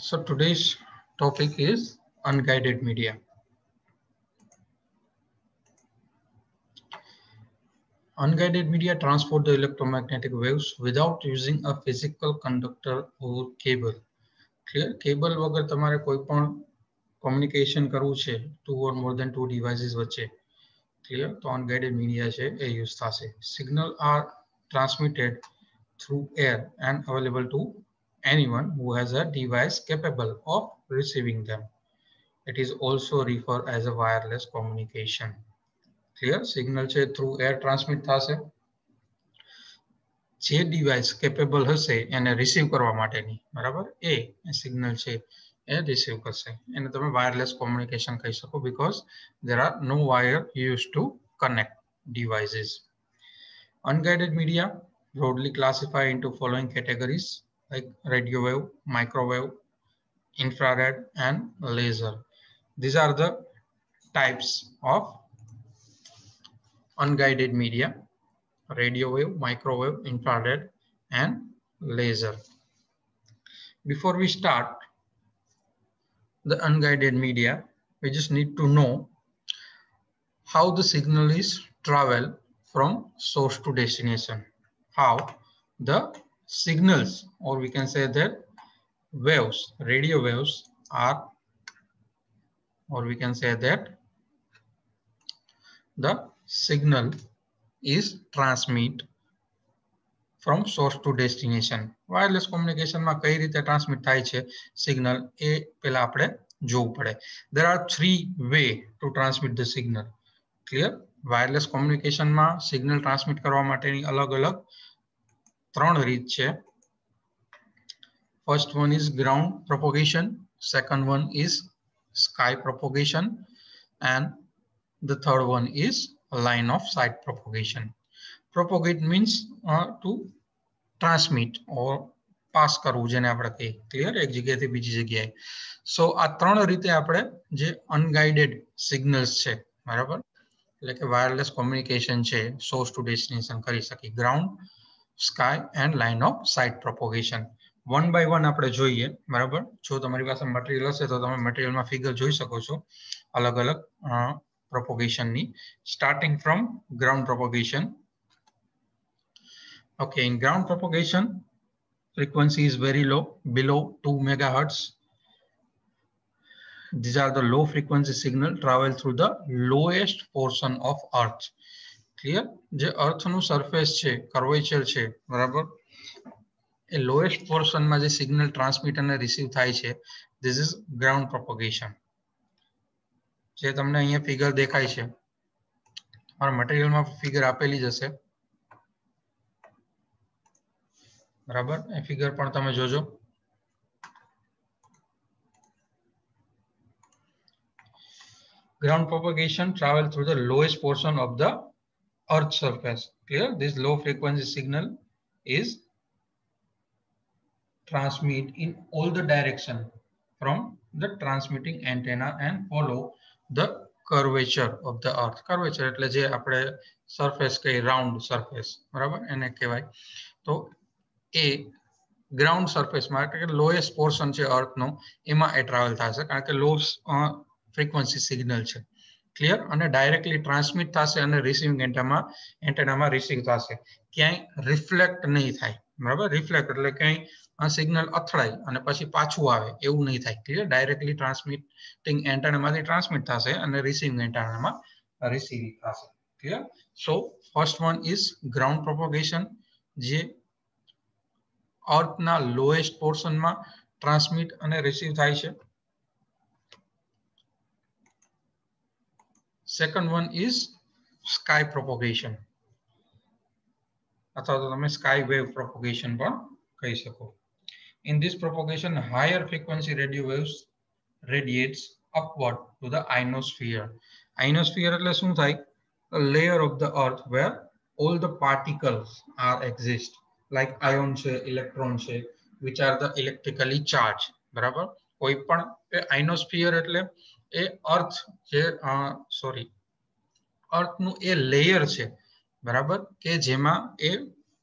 So today's topic is unguided media. Unguided media transport the electromagnetic waves without using a physical conductor or cable. Clear? Cable વગર તમારે કોઈ પણ communication કરવું છે two or more than two devices વચ્ચે. Clear? તો unguided media છે એ use થશે. Signal are transmitted through air and available to anyone who has a device capable of receiving them. It is also referred as a wireless communication. Clear? Signal છે through air transmit થશે. જે device capable હશે એને receive કરવા માટેની, બરાબર, એ signal છે એ receive કરશે. એને તમે વાયરલેસ કોમ્યુનિકેશન કહી શકો because there are no wire used to connect devices. Unguided media broadly classified into following categories like radio wave, microwave, infrared, and laser. These are the types of unguided media: radio wave, microwave, infrared, and laser. Before we start the unguided media, we just need to know how the signal is travel from source to destination. How the signals, or we can say that waves, radio waves are, or we can say that the signal is transmit from source to destination. Wireless communication માં કઈ રીતે transmit થાય છે signal એ પહેલા આપણે જોવું પડે. There are three way to transmit the signal. Clear? Wireless communication માં સિગ્નલ ટ્રાન્સમિટ કરવા માટેની અલગ-અલગ ત્રણ રીત છે. First one is ground propagation, second one is sky propagation, and the third one is line of sight propagation. Propagate means to transmit or pass કરવું, જેને આપણે કહીએ. ક્લિયર? એક જગ્યાએથી બીજી જગ્યાએ. સો આ ત્રણ રીતે આપણે જે અનગાઇડેડ સિગ્નલ્સ છે, બરાબર, એટલે કે વાયરલેસ કોમ્યુનિકેશન છે સોર્સ ટુ ડેસ્ટિનેશન કરી શકી. Ground, sky and line of sight propagation. One by one આપણે જોઈએ, બરાબર. જો તમારી પાસે મટીરિયલ હશે તો તમે મટીરિયલમાં ફિગર જોઈ શકો છો અલગ અલગ પ્રોપોગેશનની. Starting from ground propagation. Okay, in ground propagation, frequency is very low, below 2 megahertz. These are the low frequency signal travel through the lowest portion of earth. Clear? જે અર્થનું સરફેસ છે, કર્વેચર છે, બરાબર, એ લોએસ્ટ પોર્શનમાં જે signal transmit અને receive થાય છે, this is ground propagation. જે તમને અહીંયા ફિગર દેખાય છે, તમારા મટીરિયલમાં ફિગર આપેલી જ હશે, બરાબર. એ ફિગર પણ તમે જોજો. Ground propagation travel through the lowest portion of the earth surface. Clear? This low frequency signal is transmit in all the direction from the transmitting antenna and follow the curvature of the earth. Curvature એટલે જે આપણે surface કહીએ, round surface, બરાબર, એને કહેવાય. તો એ ground સરફેસમાં એટલે કે લોએસ્ટ પોર્શન છે અર્થનો, એમાં એ ટ્રાવેલ થશે કારણ કે લો ફ્રીક્વન્સી સિગ્નલ છે. ક્લિયર? અને ડાયરેક્ટલી ટ્રાન્સમિટ થશે અને રિસીવિંગ એન્ટેનામાં રિસીવ થશે. ક્યાંય રિફ્લેક્ટ નહીં થાય, બરાબર. રિફ્લેક્ટ એટલે ક્યાંય સિગ્નલ અથડાય અને પછી પાછું આવે એવું નહીં થાય. ક્લિયર? ડાયરેક્ટલી ટ્રાન્સમિટિંગ એન્ટેનામાંથી ટ્રાન્સમિટ થશે અને રિસીવિંગ એન્ટેનામાં રિસીવિંગ થશે. Clear? So first one is ground propagation, જે અર્થના લોએસ્ટ પોર્શનમાં ટ્રાન્સમિટ અને રિસીવ થાય છે. Second one is sky propagation, અથવા તો તમે સ્કાય વેવ પ્રોપોગેશન પણ કહી શકો. In this propagation, higher frequency radio waves radiates upward to the ionosphere. Ionosphere એટલે શું થાય? A layer of the earth where all the particles are exist. Like ion છે, electron છે, which are the electrically charged. બરાબર? કોઈ પણ ionosphere એટલે એ અર્થ જે અર્થનું એ લેયર છે, બરાબર, કે જેમાં એ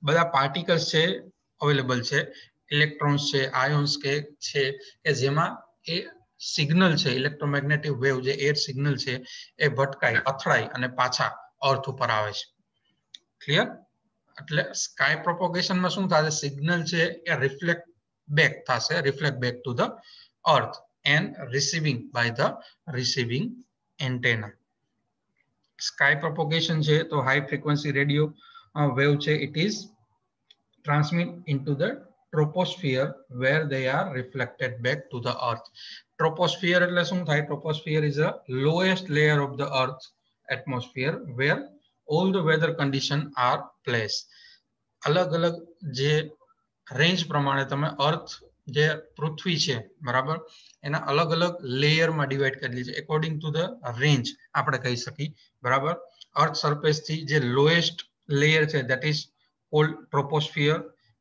બધા પાર્ટિકલ્સ છે અવેલેબલ છે ઇલેક્ટ્રોન્સ છે, આયોન્સ છે કે જેમાં એ સિગ્નલ છે, ઇલેક્ટ્રોમેગ્નેટિક વેવ જે એર સિગ્નલ છે એ ભટકાય, અથડાય અને પાછા અર્થ ઉપર આવે છે. ક્લિયર? એટલે સ્કાય પ્રોપોગેશનમાં શું થશે? સિગ્નલ છે એ રિફ્લેક્ટ બેક થશે, reflect back to the earth and receiving by the receiving antenna. Sky propagation છે તો હાઈ ફ્રીક્વન્સી રેડિયો વેવ છે, it is transmit into the troposphere where they are reflected back to the earth. Troposphere એટલે શું થાય? Troposphere is the lowest layer of the earth atmosphere where all the weather condition are placed. અલગ અલગ જે range પ્રમાણે તમે અર્થ જે પૃથ્વી છે બરાબર એના અલગ અલગ લેયરમાં ડિવાઈડ કરેલી છે એકોર્ડિંગ ટુ ધ રેન્જ આપણે કહી શકીએ બરાબર. અર્થ સરફેસ થી જે લોએસ્ટ લેયર છે ધેટ ઇઝ કોલ્ડ ટ્રોપોસ્ફિયર,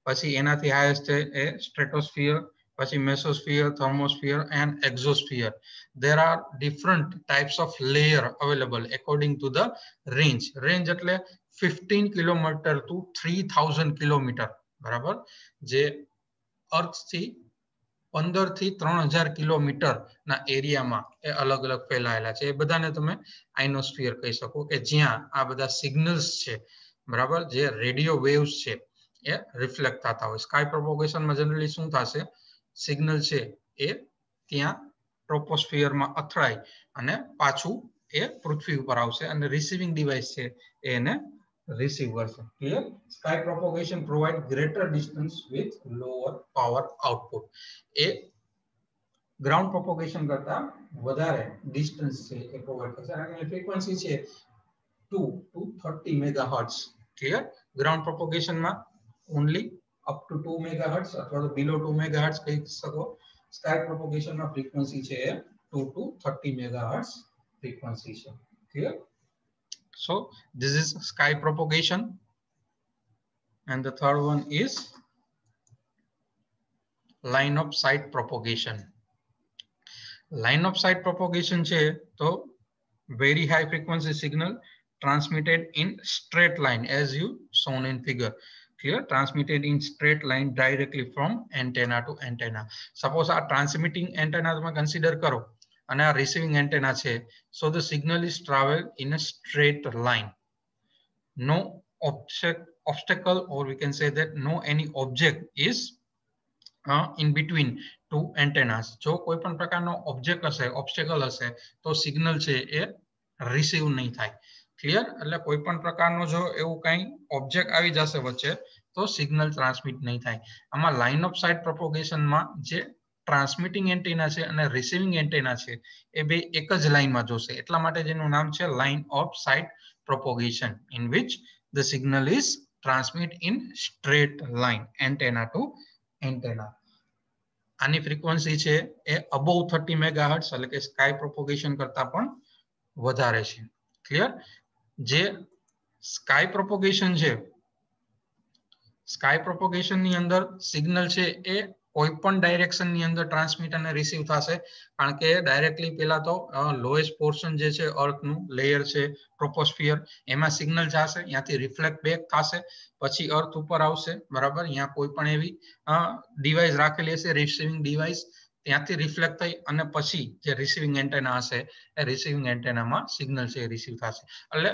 પછી એનાથી હાઈએસ્ટ છે એ સ્ટ્રેટોસ્ફિયર, પછી મેસોસ્ફિયર, થર્મોસ્ફિયર and એક્ઝોસ્ફિયર. There are different types of layer available according to the range. Range એટલે 15 કિલોમીટર to 3000 કિલોમીટર બરાબર. જે અર્થ થી 15 થી 3000 કિલોમીટર ના એરિયામાં એ અલગ અલગ ફેલાયેલા છે. એ બધાને તમે આઇનોસ્ફિયર કહી શકો કે જ્યાં આ બધા સિગ્નલ્સ છે બરાબર, જે રેડિયો વેવ્સ છે એ રિફ્લેક્ટ થતા હોય. સ્કાય પ્રોપોગેશનમાં જનરલી શું થશે? સિગ્નલ છે એ ત્યાં ટ્રોપોસ્ફિયરમાં અથડાય અને પાછું એ પૃથ્વી ઉપર આવશે અને રિસીવિંગ ડિવાઇસ છે એને receive version. Clear? Sky propagation provide greater distance with lower power output. A ground propagation કરતા વધારે ડિસ્ટન્સ છે એ પ્રોવાઇડ કરશે અને ફ્રીક્વન્સી છે 2 to 30 megahertz. Clear? Ground propagation માં only up to 2 megahertz અથવા તો below 2 megahertz કહી શકો. Sky propagation માં ફ્રીક્વન્સી છે 2 to 30 megahertz ફ્રીક્વન્સી છે. Clear? So this is sky propagation, and the third one is line of sight propagation. Line of sight propagation છે તો very high frequency signal transmitted in straight line as you shown in figure. Clear? Transmitted in straight line directly from antenna to antenna. Suppose આ transmitting antenna તમે consider કરો અને આ receiving antenna છે, so the signal is traveled in a straight line. No obstacle, or we can say that no any object is in between two antennas. જો કોઈ પણ પ્રકારનો object હશે, obstacle હશે તો signal છે એ receive નહીં થાય. ક્લિયર? એટલે કોઈ પણ પ્રકારનો જો એવું કંઈ object આવી જશે વચ્ચે તો signal transmit નહીં થાય. આમાં line of sight propagation માં જે ટ્રાન્સમિટિંગ એન્ટેના છે અને રિસીવિંગ એન્ટેના છે એ બે એક જ લાઈનમાં જોશે, એટલા માટે જેનું નામ છે line of sight propagation, in which the signal is transmit in straight line antenna to antenna. આની ફ્રીક્વન્સી છે એ અબોવ 30 મેગાહર્ટ્ઝ એટલે કે સ્કાય પ્રોપોગેશન કરતા પણ વધારે છે. ક્લિયર? જે સ્કાય પ્રોપોગેશન છે, સ્કાય પ્રોપોગેશન ની અંદર સિગ્નલ છે એ કોઈ પણ ડાયરેક્શન ની અંદર ટ્રાન્સમિટ અને રિસીવ થશે, કારણ કે ડાયરેક્ટલી પેલા તો લોએસ્ટ પોર્શન જે છે અર્થ નું લેયર છે ટ્રોપોસ્ફિયર, એમાં સિગ્નલ જશે, ત્યાંથી રિફ્લેક્ટ બેક થશે, પછી અર્થ ઉપર આવશે બરાબર. અહીંયા કોઈ પણ એવી ડિવાઇસ રાખેલી હશે રિસીવિંગ ડિવાઇસ, ત્યાંથી રિફ્લેક્ટ થઈ અને પછી જે રિસીવિંગ એન્ટેના હશે એ રિસીવિંગ એન્ટેનામાં સિગ્નલ છે એ રિસીવ થશે. એટલે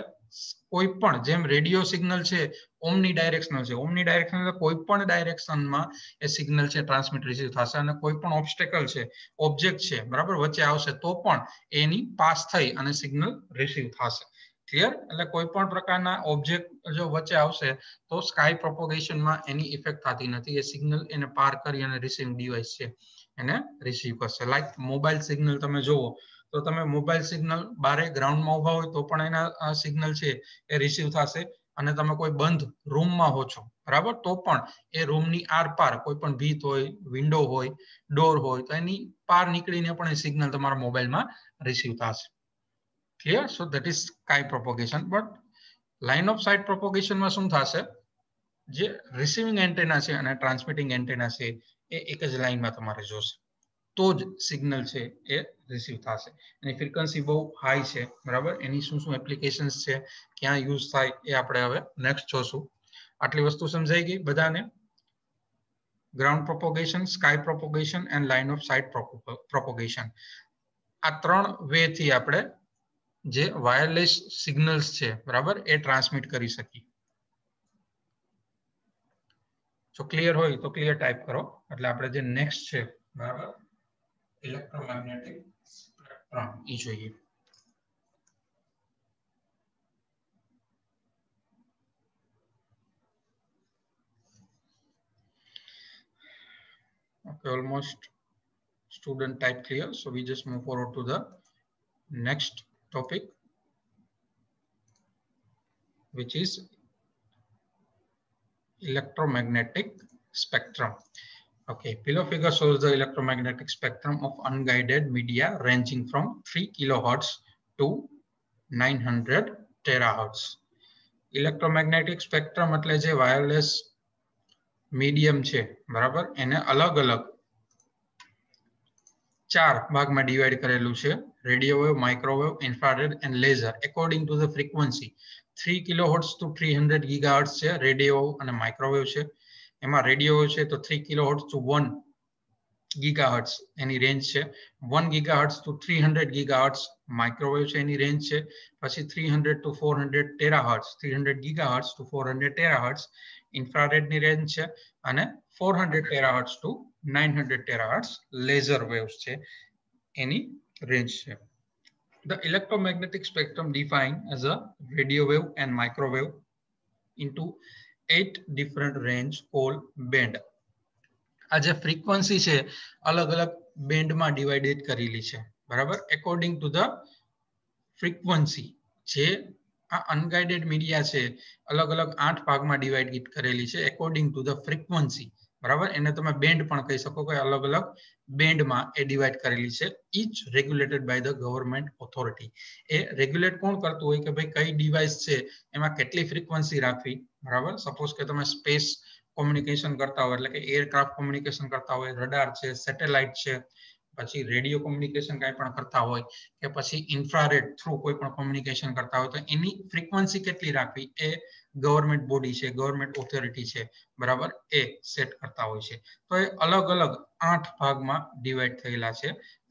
કોઈ પણ જેમ રેડિયો સિગ્નલ છે ઓમની ડાયરેક્શનલ છે, ઓમની ડાયરેક્શન એટલે કોઈ પણ ડાયરેક્શનમાં એ સિગ્નલ છે ટ્રાન્સમિટ રિસીવ થશે અને કોઈ પણ ઓબ્સ્ટેકલ છે, ઓબ્જેક્ટ છે બરાબર વચ્ચે આવશે તો પણ એની પાસ થઈ અને સિગ્નલ રિસીવ થશે. ક્લિયર? એટલે કોઈ પણ પ્રકારના ઓબ્જેક્ટ જો વચ્ચે આવશે તો સ્કાય પ્રોપોગેશનમાં એની ઇફેક્ટ થતી નથી, એ સિગ્નલ એને પાર કરી અને રિસીવિંગ ડિવાઇસ છે એને રિસીવ કરશે. લાઈક મોબાઈલ સિગ્નલ તમે જોવો તો તમે મોબાઈલ સિગ્નલ બારે ગ્રાઉન્ડમાં ઉભા હોય તો પણ એના સિગ્નલ છે એ રિસીવ થશે, અને તમે કોઈ બંધ રૂમમાં હો છો બરાબર તો પણ એ રૂમની આરપાર કોઈ પણ ભીત હોય, વિન્ડો હોય, ડોર હોય તો એની પાર નીકળીને પણ એ સિગ્નલ તમારા મોબાઈલમાં રિસીવ થશે. Clear? So that is sky propagation. But line of sight પ્રોપોગેશનમાં શું થશે? જે રિસીવિંગ એન્ટેના છે અને ટ્રાન્સમિટિંગ એન્ટેના છે એ એક જ લાઇનમાં તમારે જોશે તો જ સિગ્નલ છે એ રિસીવ થશે. એની ફ્રીક્વન્સી બહુ હાઈ છે બરાબર. એની શું શું એપ્લિકેશન્સ છે, ક્યાં યુઝ થાય એ આપણે હવે નેક્સ્ટ જોશું. આટલી વસ્તુ સમજાઈ ગઈ બધાને? ground propagation, sky propagation and line of sight propagation. આ ત્રણ વે થી આપણે જે વાયરલેસ સિગ્નલ્સ છે બરાબર એ ટ્રાન્સમિટ કરી શકીએ. જો ક્લિયર હોય તો ક્લિયર ટાઈપ કરો એટલે આપણે જે નેક્સ્ટ છે બરાબર ઇલેક્ટ્રોમેગ્નેટિક સ્પેક્ટ્રમ ઈ જોઈએ. Okay, almost student type clear, so we just move forward to the next topic, which is electromagnetic spectrum. Okay, below figure shows the electromagnetic spectrum of unguided media ranging from 3 kilohertz to 900 terahertz. Electromagnetic spectrum એટલે જે wireless medium છે બરાબર એને અલગ અલગ ચાર ભાગમાં divide કરેલું છે. Radio wave, microwave, infrared and laser according to the frequency. 3 kilohertz to 300 gigahertz છે રેડિયો વેવ અને માઇક્રોવેવ છે. એમાં રેડિયો વેવ છે તો 3 કિલોહર્ટ્ઝ ટુ 1 ગીગાહર્ટ્ઝ એની રેન્જ છે. 1 ગીગાહર્ટ્ઝ ટુ 300 ગીગાહર્ટ્ઝ માઇક્રોવેવ છે એની રેન્જ છે. પછી 300 ટુ 400 ટેરાહર્ટ્ઝ, 300 ગીગાહર્ટ્ઝ ટુ 400 ટેરાહર્ટ્ઝ ઇન્ફ્રારેડ ની રેન્જ છે. અને 400 ટેરાહર્ટ્ઝ ટુ 900 terahertz laser waves છે એની range છે. The electromagnetic spectrum defined as a radio wave and microwave into 8 different range called band. આ જે frequency છે અલગ અલગ band માં divided કરેલી છે બરાબર according to the frequency. જે આ unguided media છે અલગ અલગ 8 ભાગમાં divided કરેલી છે according to the frequency. બરાબર એને તમે બેન્ડ પણ કહી શકો કે અલગ અલગ બેન્ડમાં એ ડિવાઇડ કરેલી છે. Each regulated by the government authority. એ રેગ્યુલેટ કોણ કરતું હોય કે ભાઈ કઈ ડિવાઇસ છે એમાં કેટલી ફ્રીક્વન્સી રાખવી બરાબર. સપોઝ કે તમે સ્પેસ કોમ્યુનિકેશન કરતા હોય એટલે કે એરક્રાફ્ટ કોમ્યુનિકેશન કરતા હોય, રડાર છે, સેટેલાઇટ છે, પછી રેડિયો કોમ્યુનિકેશન કાંઈ પણ કરતા હોય કે પછી ઇન્ફ્રારેડ થ્રુ કોઈ પણ કોમ્યુનિકેશન કરતા હોય તો એની ફ્રીક્વન્સી કેટલી રાખવી એ ગવર્મેન્ટ બોડી છે, ગવર્મેન્ટ ઓથોરિટી છે બરાબર એ સેટ કરતા હોય છે. તો એ અલગ અલગ 8 ભાગમાં ડિવાઇડ થયેલા છે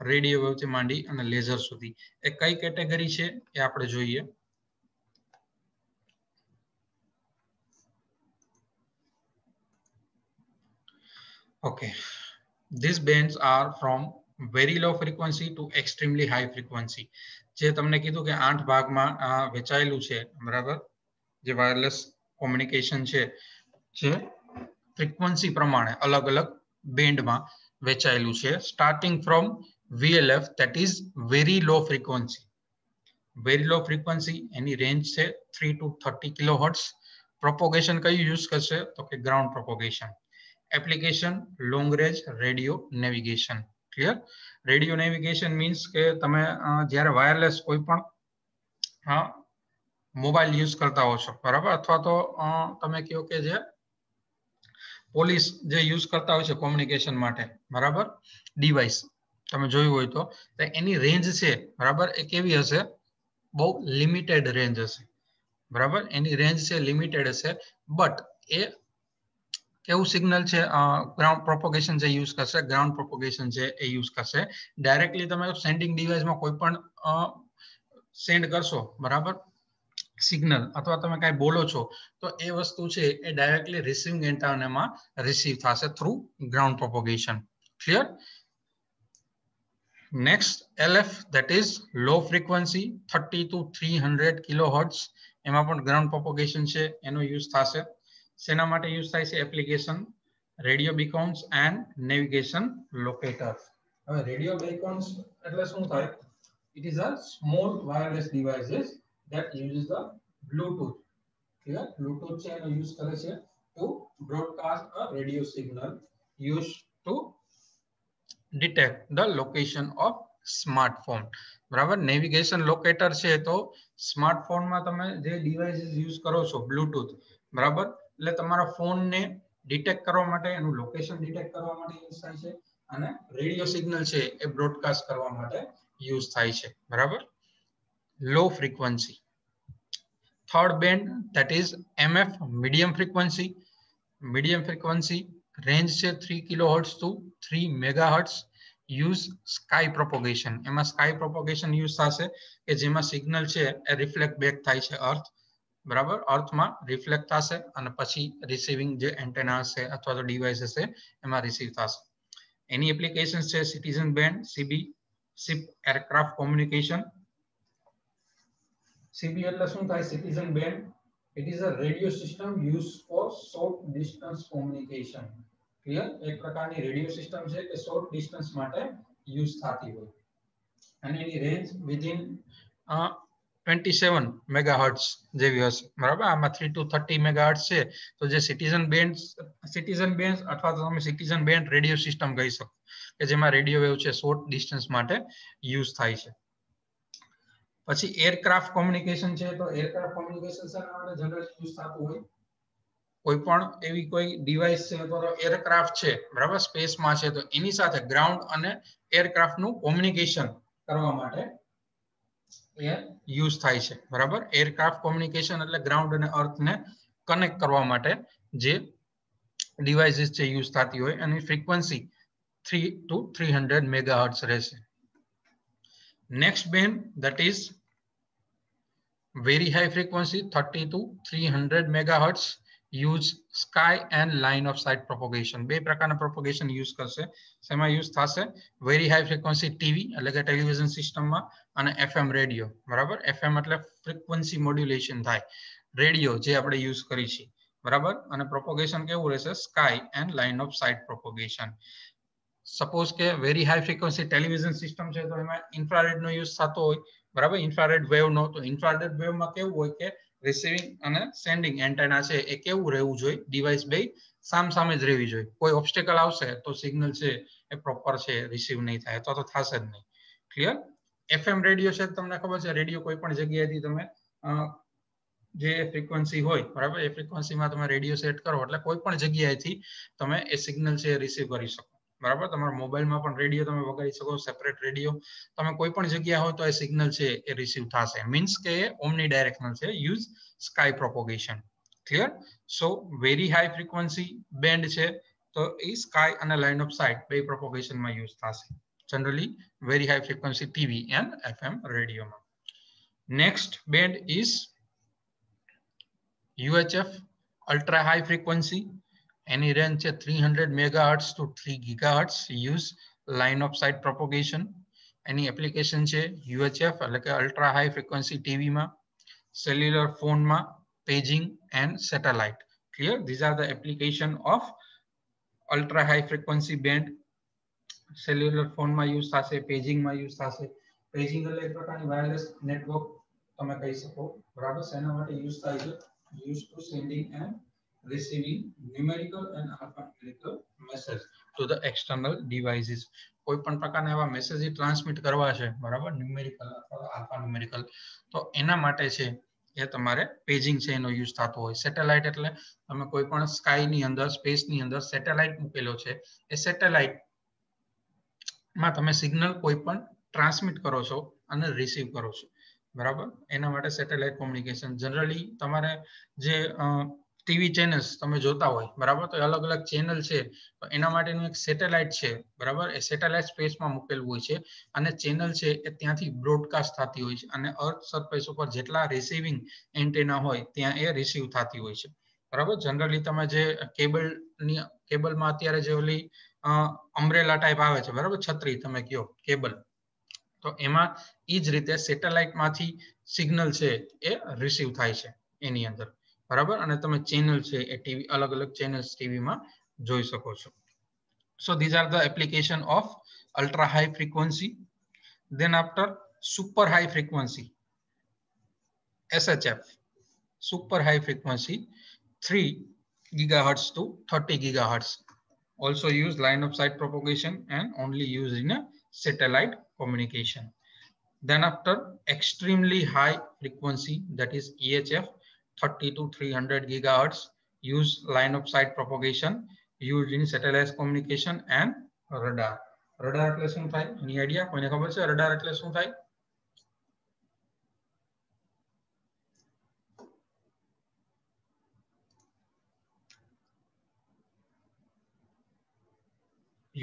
રેડિયો વેવ થી માંડી અને લેઝર સુધી. એ કઈ કેટેગરી છે એ આપણે જોઈએ. Okay, these bands are from very low frequency to extremely high frequency. જે તમને કીધું કે 8 ભાગમાં વહેંચાયેલું છે બરાબર. જે વાયરલેસ કોમ્યુનિકેશન છે જે ફ્રીક્વન્સી પ્રમાણે અલગ અલગ બેન્ડમાં વહેંચાયેલું છે. Starting from VLF that is very low frequency. Very low frequency any range છે 3 to 30 કિલોહર્ટ્ઝ. પ્રોપોગેશન કયું યુઝ કરશે તો કે ground propagation. Application long range radio navigation. Clear. Radio navigation means કે તમે જ્યારે વાયરલેસ કોઈ પણ મોબાઈલ યુઝ કરતા હો છો બરાબર અથવા તો તમે કહો કે જે પોલીસ જે યુઝ કરતા હોય છે કોમ્યુનિકેશન માટે બરાબર ડિવાઇસ તમે જોયું હોય તો એની રેન્જ છે બરાબર એ કેવી હશે બહુ લિમિટેડ રેન્જ હશે બરાબર. એની રેન્જ છે લિમિટેડ હશે બટ એ કેવું સિગ્નલ છે ગ્રાઉન્ડ પ્રોપોગેશન જે યુઝ કરશે ગ્રાઉન્ડ પ્રોપોગેશન છે એ યુઝ કરશે. ડાયરેક્ટલી તમે સેન્ડિંગ ડિવાઇસમાં કોઈ પણ સેન્ડ કરશો બરાબર સિગ્નલ અથવા તમે કાંઈ બોલો છો તો એ વસ્તુ છે એ ડાયરેક્ટલી રિસીવિંગ એન્ટેનામાં રિસીવ થશે through ground propagation. Clear. Next LF that is low frequency 30 to 300 kilohertz. એમાં પણ ગ્રાઉન્ડ પ્રોપોગેશન છે એનો યુઝ થશે. શેના માટે યુઝ થાય છે application radio beacons and navigation locator. હવે રેડિયો બીકોન્સ એટલે શું થાય? It is a small wireless devices that uses the Bluetooth. Clear? Bluetooth છે એનો યુઝ કરે છે to broadcast a radio signal used to detect the location of smartphone. બરાબર. Navigation locator છે તો સ્માર્ટફોનમાં તમે જે ડિવાઇસીસ યુઝ કરો છો બ્લૂટૂથ બરાબર એટલે તમારા ફોનને ડિટેક્ટ કરવા માટે એનું લોકેશન ડિટેક્ટ કરવા માટે યુઝ થાય છે અને રેડિયો સિગ્નલ છે એ બ્રોડકાસ્ટ કરવા માટે યુઝ થાય છે બરાબર. Low frequency. Third band that is MF medium frequency. Medium frequency range છે 3 kilohertz to 3 megahertz. Use sky propagation. એમાં સ્કાય પ્રોપોગેશન યુઝ થશે કે જેમાં સિગ્નલ છે એ રિફ્લેક્ટ બેક થાય છે અર્થ, બરાબર, અર્થમાં રિફ્લેક્ટ થશે અને પછી રિસીવિંગ જે એન્ટેના છે અથવા તો ડિવાઇસ હશે એમાં રિસીવ થશે. એની એપ્લિકેશન છે citizen band, CB, ship aircraft communication. CB એટલે શું થાય? Citizen band. It is a radio system used for short distance communication. Clear? એક પ્રકારની રેડિયો સિસ્ટમ છે કે શોર્ટ ડિસ્ટન્સ માટે યુઝ થતી હોય અને એની રેન્જ વિધિન 27 મેગાહર્ટ્ઝ જેવી હશે, બરાબર. આમાં 3 to 30 મેગાહર્ટ્ઝ છે તો જે સિટીઝન બેન્ડ અથવા તો તમે સિટીઝન બેન્ડ રેડિયો સિસ્ટમ કહી શકો કે જેમાં રેડિયો વેવ છે શોર્ટ ડિસ્ટન્સ માટે યુઝ થાય છે. પછી એરક્રાફ્ટ કોમ્યુનિકેશન છે તો એરક્રાફ્ટ કોમ્યુનિકેશન શેના માટે જનરલી યુઝ થતું હોય? કોઈ પણ એવી કોઈ ડિવાઇસ છે અથવા એરક્રાફ્ટ છે, બરાબર, સ્પેસમાં છે તો એની સાથે ગ્રાઉન્ડ અને એરક્રાફ્ટનું કોમ્યુનિકેશન કરવા માટે એ યુઝ થાય છે, બરાબર. એરક્રાફ્ટ કોમ્યુનિકેશન એટલે ગ્રાઉન્ડ અને અર્થને કનેક્ટ કરવા માટે જે ડિવાઇસીસ છે યુઝ થતી હોય અને ફ્રીક્વન્સી 3 to 300 મેગાહર્ટ્ઝ રહેશે. Next band, that is very high frequency 30 to 300 megahertz, use sky and line of sight propagation. બે પ્રકારના propagation use કરશે. શેમાં use થશે? very high frequency ટીવી એટલે કે ટેલિવિઝન સિસ્ટમમાં અને FM રેડિયો, બરાબર. FM એટલે frequency modulation થાય, રેડિયો જે આપણે યુઝ કરી છે, બરાબર. અને propagation કેવું રહેશે? sky and line of sight propagation. Suppose કે very high frequency television system છે તો એમાં ઇન્ફ્રારેડ નો યુઝ થતો હોય, બરાબર, ઇન્ફ્રારેડ વેવ નો. તો ઇન્ફ્રારેડ વેવમાં કેવું હોય કે રિસીવિંગ અને સેન્ડિંગ એન્ટેના છે એ કેવું રહેવું જોઈએ? ડિવાઇસ બે સામસામે જ રહેવી જોઈએ. કોઈ ઓબ્સ્ટેકલ આવશે તો સિગ્નલ છે એ પ્રોપર છે રિસીવ નહીં થાય અથવા તો થશે જ નહીં. ક્લિયર? FM રેડિયો છે તમને ખબર છે, રેડિયો કોઈ પણ જગ્યાએથી તમે જે ફ્રીક્વન્સી હોય, બરાબર, એ ફ્રીક્વન્સીમાં તમે રેડિયો સેટ કરો એટલે કોઈ પણ જગ્યાએથી તમે એ સિગ્નલ છે રિસીવ કરી શકો, બરાબર. તમારા મોબાઈલમાં પણ રેડિયો તમે વગાડી શકો, સેપરેટ રેડિયો. તમે કોઈ પણ જગ્યા હોય તો એ સિગ્નલ છે એ રિસીવ થશે. મીન્સ કે એ ઓમની ડાયરેક્શનલ છે. Use sky propagation. Clear? So very high frequency band છે તો એ સ્કાય અને લાઇન ઓફ સાઇટ બે પ્રોપોગેશનમાં યુઝ થશે. Generally very high frequency TV and FM રેડિયોમાં. Next band is UHF, ultra high frequency. Any range 300 megahertz to 3 gigahertz. Use line of sight propagation. Any application છે UHF એટલે કે ultra high frequency TV માં, cellular phone માં, paging and satellite. Clear? These are the application of ultra high frequency band. cellular phone માં use થશે, paging માં use થશે. paging એટલે એક પ્રકારની વાયરલેસ નેટવર્ક તમે કહી શકો, બરાબર. શેના માટે યુઝ થાય છે? used to sending and receiving numerical and alphanumerical message to the external devices. કોઈ પણ પ્રકારના એવા મેસેજ ટ્રાન્સમિટ કરવા છે, બરાબર, ન્યુમેરિકલ અથવા આલ્ફાન્યુમેરિકલ, તો એના માટે છે એ તમારે પેજિંગ છે એનો યુઝ થતો હોય. સેટેલાઇટ એટલે તમે કોઈ પણ સ્કાયની અંદર, સ્પેસની અંદર સેટેલાઇટ મૂકેલો છે, એ સેટેલાઇટ માં તમે સિગ્નલ કોઈ પણ ટ્રાન્સમિટ કરો છો અને રિસીવ કરો છો, બરાબર. એના માટે સેટેલાઇટ કોમ્યુનિકેશન. જનરલી તમારે જે ટીવી ચેનલ્સ તમે જોતા હોય, બરાબર, તો અલગ અલગ ચેનલ છે તો એના માટેનું એક સેટેલાઇટ છે, બરાબર. એ સેટેલાઇટ સ્પેસમાં મૂકેલું હોય છે અને ચેનલ છે એ ત્યાંથી બ્રોડકાસ્ટ થતી હોય છે અને અર્થ સરફેસ ઉપર જેટલા રિસીવિંગ એન્ટેના હોય ત્યાં એ રિસીવ થતી હોય છે, બરાબર. જનરલી તમે જે કેબલમાં અત્યારે જે ઓલી અમ્બ્રેલા ટાઈપ આવે છે, બરાબર, છત્રી તમે કયો કેબલ, તો એમાં એ જ રીતે સેટેલાઇટમાંથી સિગ્નલ છે એ રિસીવ થાય છે એની અંદર, બરાબર. અને તમે ચેનલ છે એ ટીવી, અલગ અલગ ચેનલ્સ ટીવીમાં જોઈ શકો છો. So these are the application of ultra high frequency. Then after super high frequency, SHF, super high frequency 3 gigahertz to 30 gigahertz. Also use line of sight propagation and only used in a satellite communication. Then after extremely high frequency, that is EHF, 30 to 300 gigahertz, use line of sight propagation, used in satellite communication and radar. Radar એટલે શું થાય? Any idea? કોઈને ખબર છે radar એટલે શું થાય?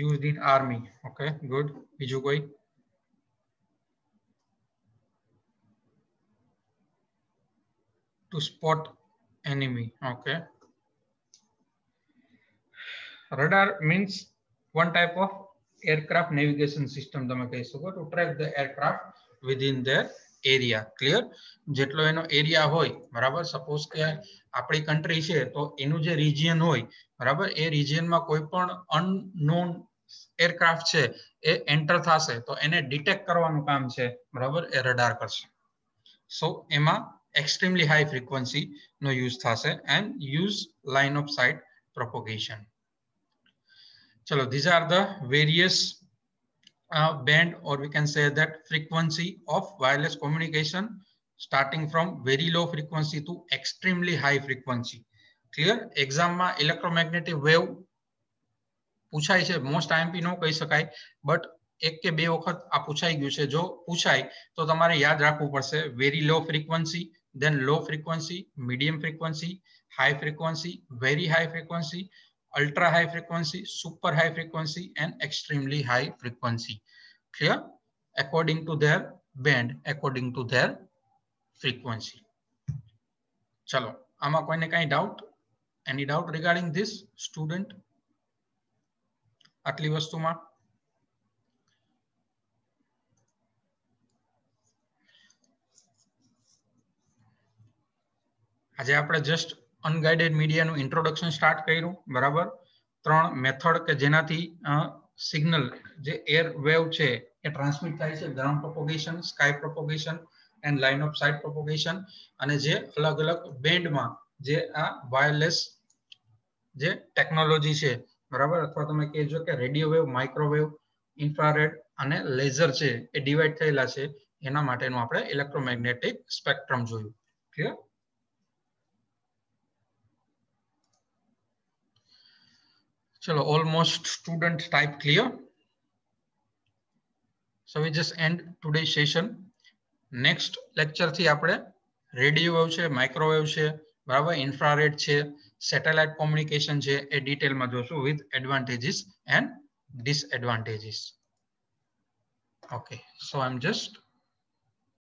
used in army. Okay, good. બીજું કોઈ? To spot enemy. Okay. Radar means one type of aircraft navigation system. તમે કહી શકો to track the aircraft within their area. Clear? જેટલો એનો એરિયા હોય, બરાબર, સપોઝ કે આપણી કન્ટ્રી છે તો એનું જે રિજિયન હોય, બરાબર, એ રિજિયનમાં કોઈ પણ અનનોન એરક્રાફ્ટ છે એ એન્ટર થશે તો એને ડિટેક્ટ કરવાનું કામ છે, બરાબર, એ રડાર કરશે. સો એમાં extremely high frequency no use thase and use line of sight propagation. Chalo, these are the various band, or we can say that frequency of wireless communication, starting from very low frequency to extremely high frequency. Clear? Exam ma electromagnetic wave પૂછાય છે, most IMP નો કહી શકાય, but એક કે બે વખત આ પૂછાઈ ગયું છે. જો પૂછાય તો તમારે યાદ રાખવું પડશે very low frequency, then low frequency, medium frequency, high frequency, very high frequency, ultra high frequency, super high frequency and extremely high frequency. Clear? According to their band, according to their frequency. ચલો, આમાં કોઈને કાંઈ doubt? Any doubt regarding this, student? આટલી વસ્તુમાં આજે આપણે just અનગાઇડેડ મીડિયાનું introduction start કર્યું, બરાબર. 3 મેથડ કે જેનાથી સિગ્નલ જે એર વેવ છે એ ટ્રાન્સમિટ થાય છે, ground propagation, sky propagation and line of sight propagation, અને જે અલગ અલગ બેન્ડમાં જે આ વાયરલેસ જે ટેકનોલોજી છે, બરાબર, અથવા તમે કહેજો કે રેડિયો વેવ, માઇક્રોવેવ, ઇન્ફ્રારેડ અને લેઝર છે એ ડિવાઈડ થયેલા છે, એના માટેનું આપણે ઇલેક્ટ્રોમેગ્નેટિક સ્પેક્ટ્રમ જોયું. ક્લિયર? ચલો, almost student type clear. So we just end today's session. Next lecture થી આપણે રેડિયો વેવ છે, માઇક્રોવેવ છે, બરાબર, ઇન્ફ્રારેડ છે, સેટેલાઇટ કોમ્યુનિકેશન છે, એ ડિટેલમાં જોશું with advantages and disadvantages. Okay, so I'm just